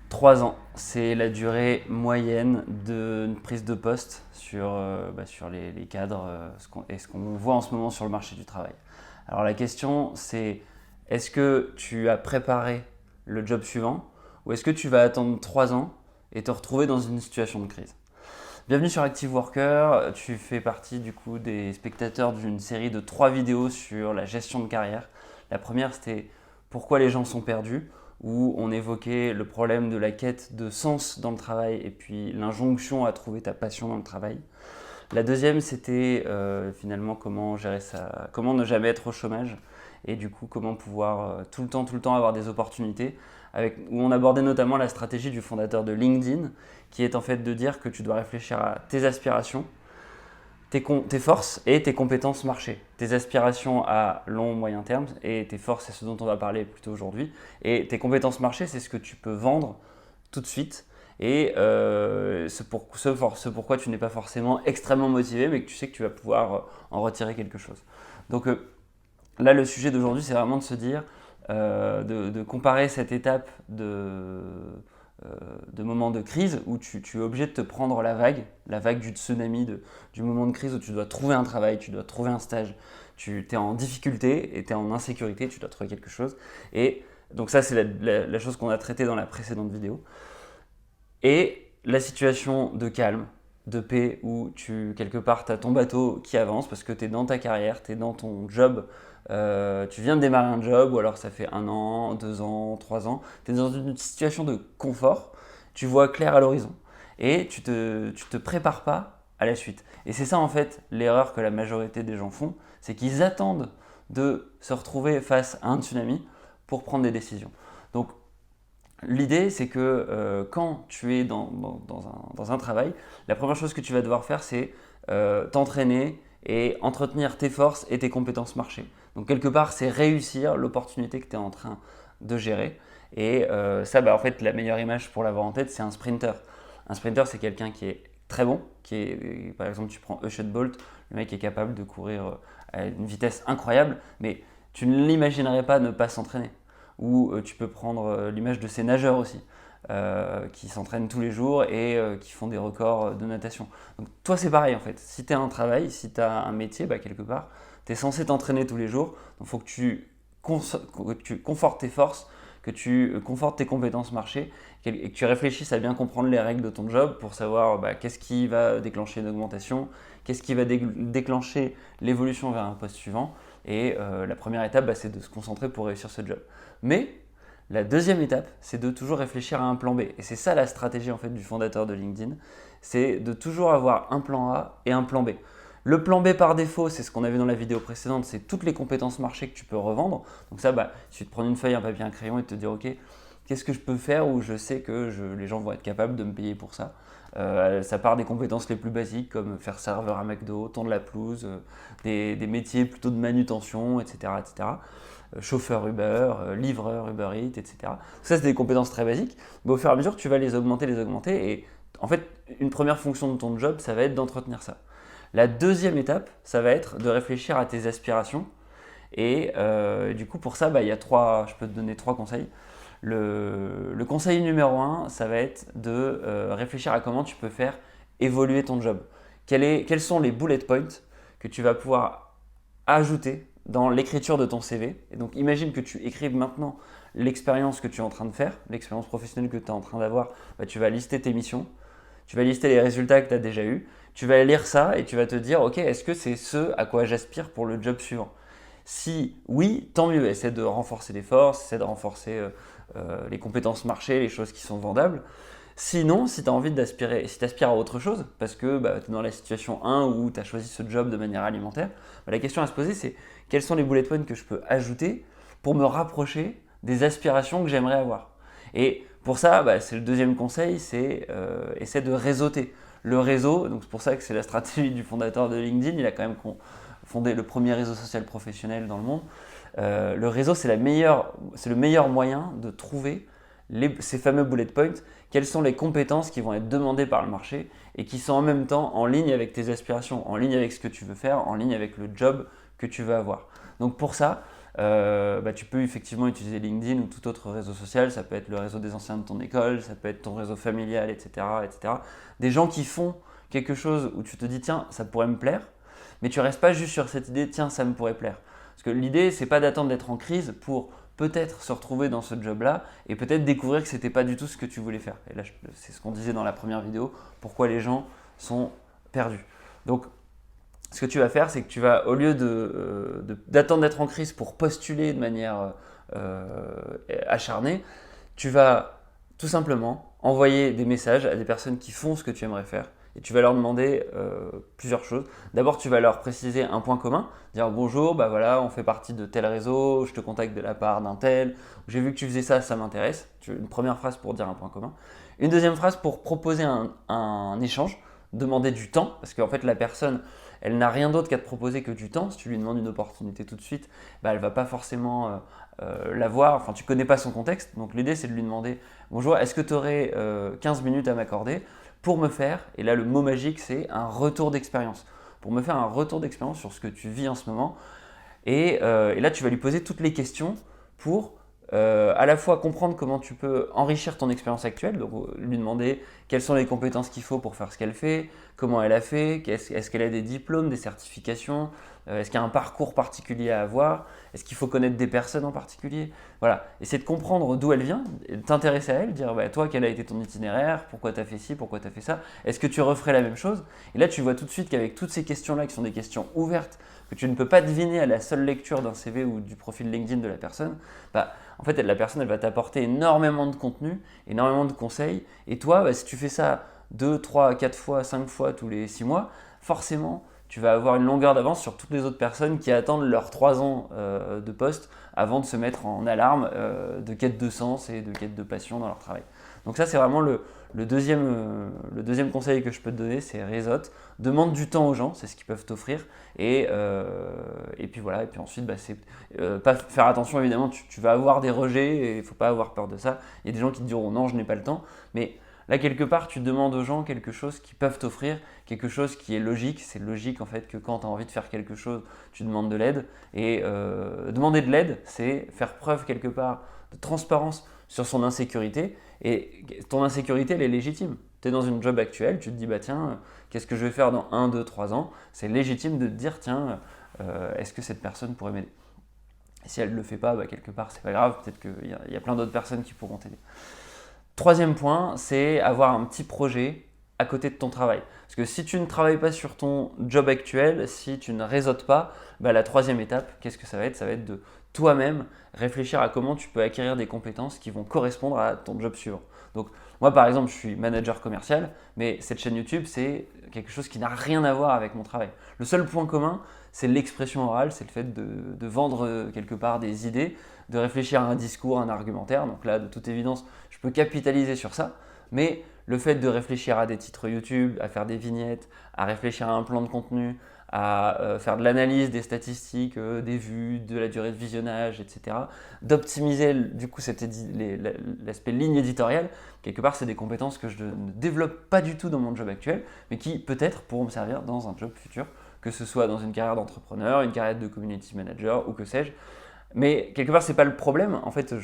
3 ans, c'est la durée moyenne d'une prise de poste sur les cadres et ce qu'on voit en ce moment sur le marché du travail. Alors la question c'est, est-ce que tu as préparé le job suivant ou est-ce que tu vas attendre 3 ans et te retrouver dans une situation de crise? Bienvenue sur Active Worker, tu fais partie du coup des spectateurs d'une série de 3 vidéos sur la gestion de carrière. La première c'était pourquoi les gens sont perdus, où on évoquait le problème de la quête de sens dans le travail et puis l'injonction à trouver ta passion dans le travail. La deuxième c'était finalement comment gérer ça, comment ne jamais être au chômage et du coup comment pouvoir tout le temps avoir des opportunités où on abordait notamment la stratégie du fondateur de LinkedIn qui est en fait de dire que tu dois réfléchir à tes aspirations, tes forces et tes compétences marché. Tes aspirations à long, moyen terme et tes forces, c'est ce dont on va parler plutôt aujourd'hui. Et tes compétences marché, c'est ce que tu peux vendre tout de suite. Et ce pourquoi tu n'es pas forcément extrêmement motivé, mais que tu sais que tu vas pouvoir en retirer quelque chose. Donc là, le sujet d'aujourd'hui, c'est vraiment de se dire, de comparer cette étape de moments de crise où tu es obligé de te prendre la vague du tsunami, du moment de crise où tu dois trouver un travail, tu dois trouver un stage, tu es en difficulté et tu es en insécurité, tu dois trouver quelque chose. Et donc ça, c'est la chose qu'on a traitée dans la précédente vidéo. Et la situation de calme, de paix, où quelque part, tu as ton bateau qui avance parce que tu es dans ta carrière, tu es dans ton job, tu viens de démarrer un job, ou alors ça fait 1 an, 2 ans, 3 ans, tu es dans une situation de confort, tu vois clair à l'horizon et tu te prépares pas à la suite. Et c'est ça en fait l'erreur que la majorité des gens font, c'est qu'ils attendent de se retrouver face à un tsunami pour prendre des décisions. Donc l'idée, c'est que quand tu es dans un travail, la première chose que tu vas devoir faire, c'est t'entraîner et entretenir tes forces et tes compétences marché. Donc quelque part, c'est réussir l'opportunité que tu es en train de gérer. Et ça, en fait, la meilleure image pour l'avoir en tête, c'est un sprinter. Un sprinter, c'est quelqu'un qui est très bon, par exemple, tu prends Usain Bolt, le mec est capable de courir à une vitesse incroyable, mais tu ne l'imaginerais pas ne pas s'entraîner. Ou tu peux prendre l'image de ces nageurs aussi, qui s'entraînent tous les jours et qui font des records de natation. Donc toi c'est pareil en fait, si tu as un travail, si tu as un métier, quelque part, tu es censé t'entraîner tous les jours, donc il faut que que tu confortes tes forces, que tu confortes tes compétences marché et que tu réfléchisses à bien comprendre les règles de ton job pour savoir qu'est-ce qui va déclencher une augmentation, qu'est-ce qui va déclencher l'évolution vers un poste suivant. Et la première étape, c'est de se concentrer pour réussir ce job. Mais la deuxième étape, c'est de toujours réfléchir à un plan B. Et c'est ça la stratégie en fait du fondateur de LinkedIn, c'est de toujours avoir un plan A et un plan B. Le plan B par défaut, c'est ce qu'on a vu dans la vidéo précédente, c'est toutes les compétences marché que tu peux revendre. Donc ça, il suffit de prendre une feuille, un papier, un crayon et de te dire, ok, qu'est-ce que je peux faire où je sais que les gens vont être capables de me payer pour ça. Ça part des compétences les plus basiques comme faire serveur à McDo, tondre la pelouse, des métiers plutôt de manutention, etc. etc. Chauffeur Uber, livreur Uber Eats, etc. Ça, c'est des compétences très basiques, mais au fur et à mesure, tu vas les augmenter, et en fait, une première fonction de ton job, ça va être d'entretenir ça. La deuxième étape, ça va être de réfléchir à tes aspirations, et du coup, pour ça, je peux te donner 3 conseils. Le conseil numéro 1, ça va être de réfléchir à comment tu peux faire évoluer ton job. Quels sont les bullet points que tu vas pouvoir ajouter dans l'écriture de ton CV. Et donc imagine que tu écrives maintenant l'expérience que tu es en train de faire, l'expérience professionnelle que tu es en train d'avoir, tu vas lister tes missions, tu vas lister les résultats que tu as déjà eus, tu vas lire ça et tu vas te dire, ok, est-ce que c'est ce à quoi j'aspire pour le job suivant? Si oui, tant mieux, essaie de renforcer les forces, essaie de renforcer les compétences marché, les choses qui sont vendables. Sinon, si tu as envie d'aspirer, si tu aspires à autre chose, parce que tu es dans la situation 1 où tu as choisi ce job de manière alimentaire, la question à se poser c'est quels sont les bullet points que je peux ajouter pour me rapprocher des aspirations que j'aimerais avoir. Et pour ça, c'est le deuxième conseil, c'est essayer de réseauter. Le réseau, donc c'est pour ça que c'est la stratégie du fondateur de LinkedIn, il a quand même fondé le premier réseau social professionnel dans le monde. Le réseau, c'est le meilleur moyen de trouver ces fameux bullet points, quelles sont les compétences qui vont être demandées par le marché et qui sont en même temps en ligne avec tes aspirations, en ligne avec ce que tu veux faire, en ligne avec le job que tu veux avoir. Donc pour ça, Tu peux effectivement utiliser LinkedIn ou tout autre réseau social. Ça peut être le réseau des anciens de ton école, ça peut être ton réseau familial, etc., etc. Des gens qui font quelque chose où tu te dis tiens, ça pourrait me plaire, mais tu restes pas juste sur cette idée tiens, ça me pourrait plaire. Parce que l'idée, c'est pas d'attendre d'être en crise pour peut-être se retrouver dans ce job-là et peut-être découvrir que c'était pas du tout ce que tu voulais faire. Et là, c'est ce qu'on disait dans la première vidéo, pourquoi les gens sont perdus. Donc, ce que tu vas faire, c'est que tu vas, au lieu d'attendre d'être en crise pour postuler de manière acharnée, tu vas tout simplement envoyer des messages à des personnes qui font ce que tu aimerais faire. Et tu vas leur demander plusieurs choses. D'abord, tu vas leur préciser un point commun, dire bonjour, bah voilà, on fait partie de tel réseau, je te contacte de la part d'un tel, j'ai vu que tu faisais ça, ça m'intéresse. Une première phrase pour dire un point commun. Une deuxième phrase pour proposer un échange, demander du temps, parce qu'en fait la personne, elle n'a rien d'autre qu'à te proposer que du temps. Si tu lui demandes une opportunité tout de suite, bah, elle ne va pas forcément l'avoir, enfin tu ne connais pas son contexte. Donc l'idée c'est de lui demander bonjour, est-ce que tu aurais 15 minutes à m'accorder pour me faire, et là le mot magique c'est un retour d'expérience, pour me faire un retour d'expérience sur ce que tu vis en ce moment. Et là tu vas lui poser toutes les questions pour à la fois comprendre comment tu peux enrichir ton expérience actuelle, donc lui demander quelles sont les compétences qu'il faut pour faire ce qu'elle fait, comment elle a fait, est-ce qu'elle a des diplômes, des certifications, est-ce qu'il y a un parcours particulier à avoir, est-ce qu'il faut connaître des personnes en particulier. Voilà, essayer de comprendre d'où elle vient, t'intéresser à elle, dire bah, toi quel a été ton itinéraire, pourquoi tu as fait ci, pourquoi tu as fait ça, est-ce que tu referais la même chose. Et là tu vois tout de suite qu'avec toutes ces questions-là qui sont des questions ouvertes, que tu ne peux pas deviner à la seule lecture d'un CV ou du profil LinkedIn de la personne, bah, en fait, la personne, elle va t'apporter énormément de contenu, énormément de conseils. Et toi, bah, si tu fais ça 2, 3, 4 fois, 5 fois tous les 6 mois, forcément, tu vas avoir une longueur d'avance sur toutes les autres personnes qui attendent leurs 3 ans de poste avant de se mettre en alarme de quête de sens et de quête de passion dans leur travail. Donc ça, c'est vraiment le deuxième conseil que je peux te donner, c'est réseaute. Demande du temps aux gens, c'est ce qu'ils peuvent t'offrir. Et puis voilà, et puis ensuite, bah, c'est pas faire attention, évidemment, tu vas avoir des rejets et il ne faut pas avoir peur de ça. Il y a des gens qui te diront non, je n'ai pas le temps. Mais là, quelque part, tu demandes aux gens quelque chose qu'ils peuvent t'offrir, quelque chose qui est logique. C'est logique en fait que quand tu as envie de faire quelque chose, tu demandes de l'aide. Et demander de l'aide, c'est faire preuve quelque part de transparence sur son insécurité. Et ton insécurité, elle est légitime. Tu es dans une job actuelle, tu te dis, bah tiens, qu'est-ce que je vais faire dans 1, 2, 3 ans? C'est légitime de te dire, tiens, est-ce que cette personne pourrait m'aider? Et si elle ne le fait pas, bah, quelque part, c'est pas grave, peut-être qu'il y a plein d'autres personnes qui pourront t'aider. Troisième point, c'est avoir un petit projet à côté de ton travail. Parce que si tu ne travailles pas sur ton job actuel, si tu ne réseautes pas, bah, la troisième étape, qu'est-ce que ça va être? Ça va être de toi-même réfléchir à comment tu peux acquérir des compétences qui vont correspondre à ton job suivant. Donc moi par exemple, je suis manager commercial, mais cette chaîne YouTube, c'est quelque chose qui n'a rien à voir avec mon travail. Le seul point commun, c'est l'expression orale, c'est le fait de vendre quelque part des idées, de réfléchir à un discours, un argumentaire. Donc là, de toute évidence, je peux capitaliser sur ça, mais le fait de réfléchir à des titres YouTube, à faire des vignettes, à réfléchir à un plan de contenu, à faire de l'analyse des statistiques, des vues, de la durée de visionnage, etc. D'optimiser du coup l'aspect ligne éditoriale, quelque part c'est des compétences que je ne développe pas du tout dans mon job actuel, mais qui peut-être pourront me servir dans un job futur, que ce soit dans une carrière d'entrepreneur, une carrière de community manager ou que sais-je. Mais quelque part, c'est pas le problème. En fait,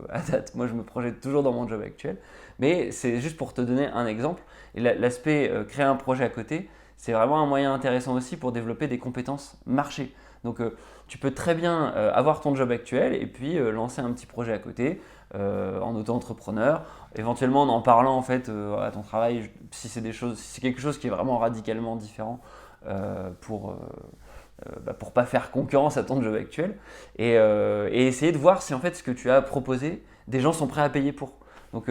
à date, moi, je me projette toujours dans mon job actuel. Mais c'est juste pour te donner un exemple. Et l'aspect créer un projet à côté, c'est vraiment un moyen intéressant aussi pour développer des compétences marché. Donc, tu peux très bien avoir ton job actuel et puis lancer un petit projet à côté en auto-entrepreneur, éventuellement en parlant en fait à ton travail si c'est quelque chose qui est vraiment radicalement différent pour pas faire concurrence à ton job actuel et essayer de voir si en fait ce que tu as proposé, des gens sont prêts à payer pour. Donc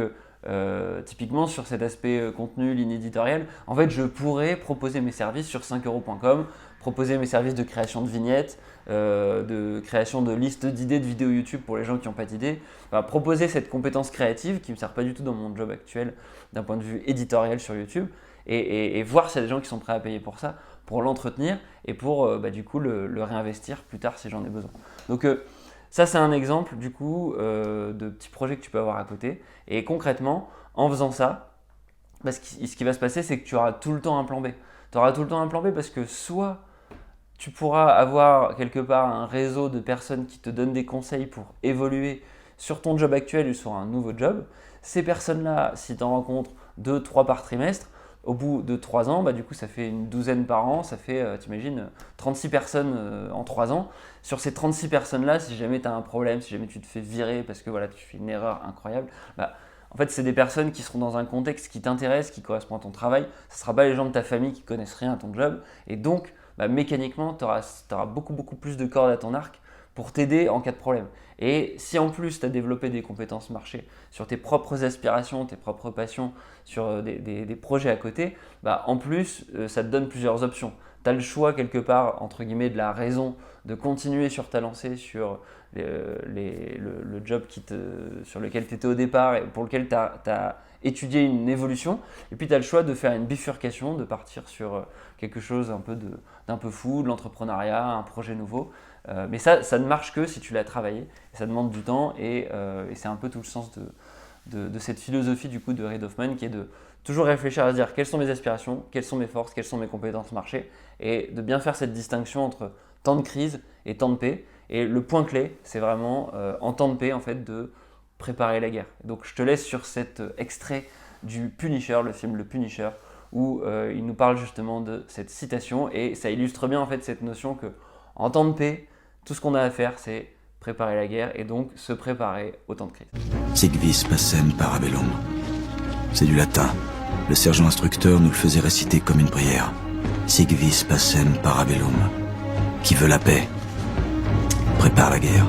typiquement sur cet aspect contenu, ligne éditoriale, en fait je pourrais proposer mes services sur 5euros.com, proposer mes services de création de vignettes, de création de listes d'idées de vidéos YouTube pour les gens qui n'ont pas d'idées, proposer cette compétence créative qui ne me sert pas du tout dans mon job actuel d'un point de vue éditorial sur YouTube et voir s'il y a des gens qui sont prêts à payer pour ça, pour l'entretenir et pour du coup le réinvestir plus tard si j'en ai besoin. Donc ça c'est un exemple du coup de petits projets que tu peux avoir à côté et concrètement en faisant ça, ce qui va se passer c'est que tu auras tout le temps un plan B. Tu auras tout le temps un plan B parce que soit Tu pourras avoir quelque part un réseau de personnes qui te donnent des conseils pour évoluer sur ton job actuel ou sur un nouveau job. Ces personnes-là, si tu en rencontres 2-3 par trimestre, au bout de 3 ans, du coup ça fait une douzaine par an, ça fait, t'imagines, 36 personnes en 3 ans. Sur ces 36 personnes-là, si jamais tu as un problème, si jamais tu te fais virer parce que voilà, tu fais une erreur incroyable, en fait c'est des personnes qui seront dans un contexte qui t'intéresse, qui correspond à ton travail. Ce ne sera pas les gens de ta famille qui connaissent rien à ton job. Et donc, mécaniquement, tu auras beaucoup plus de cordes à ton arc pour t'aider en cas de problème. Et si en plus tu as développé des compétences marché sur tes propres aspirations, tes propres passions, sur des projets à côté, en plus ça te donne plusieurs options. Tu as le choix quelque part, entre guillemets, de la raison de continuer sur ta lancée, sur le job sur lequel tu étais au départ et pour lequel tu as étudié une évolution. Et puis tu as le choix de faire une bifurcation, de partir sur quelque chose d'un peu fou, de l'entrepreneuriat, un projet nouveau. Mais ça ne marche que si tu l'as travaillé. Ça demande du temps et c'est un peu tout le sens de cette philosophie du coup de Reid Hoffman, qui est de toujours réfléchir à se dire quelles sont mes aspirations, quelles sont mes forces, quelles sont mes compétences marché, et de bien faire cette distinction entre temps de crise et temps de paix. Et le point clé, c'est vraiment en temps de paix en fait de préparer la guerre. Donc je te laisse sur cet extrait du Punisher, le film Le Punisher, où il nous parle justement de cette citation, et ça illustre bien en fait cette notion que en temps de paix, tout ce qu'on a à faire, c'est préparer la guerre et donc se préparer au temps de crise. Sic vis pacem parabellum. C'est du latin. Le sergent instructeur nous le faisait réciter comme une prière. Sic vis pacem parabellum. Qui veut la paix, prépare la guerre.